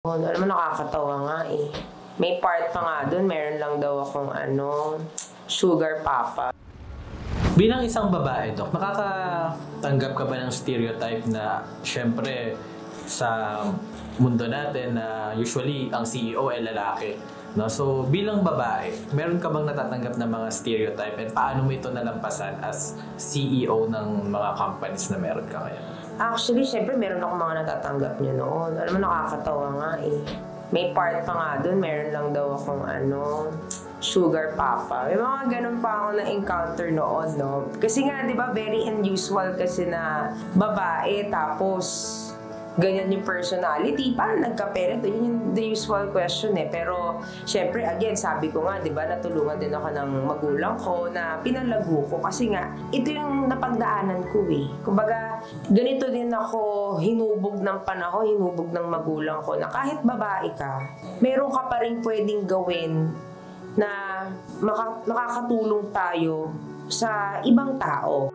Alam mo, nakakatawa nga eh. May part pa nga doon, meron lang daw akong sugar papa. Bilang isang babae, Dok, nakakatanggap ka ba ng stereotype na syempre sa mundo natin na usually ang CEO ay lalaki? No? So bilang babae, meron ka bang natatanggap na mga stereotype and paano mo ito nalampasan as CEO ng mga companies na meron ka ngayon? Actually, syempre meron akong mga natatanggap niyo noon. Alam mo, nakakatawa nga eh. May part pa nga doon, meron lang daw akong sugar papa. May mga ganun pa ako na-encounter noon, no? Kasi nga, di ba, very unusual kasi na babae, tapos ganyan yung personality. Paano nagka-parent? Yun yung the usual question eh. Pero, syempre, again, sabi ko nga, di ba, natulungan din ako ng magulang ko na pinalago ko. Kasi nga, ito yung napagdaanan ko eh. Kumbaga, ganito din ako hinubog ng panahon, hinubog ng magulang ko na kahit babae ka, meron ka pa rin pwedeng gawin na makakatulong tayo sa ibang tao.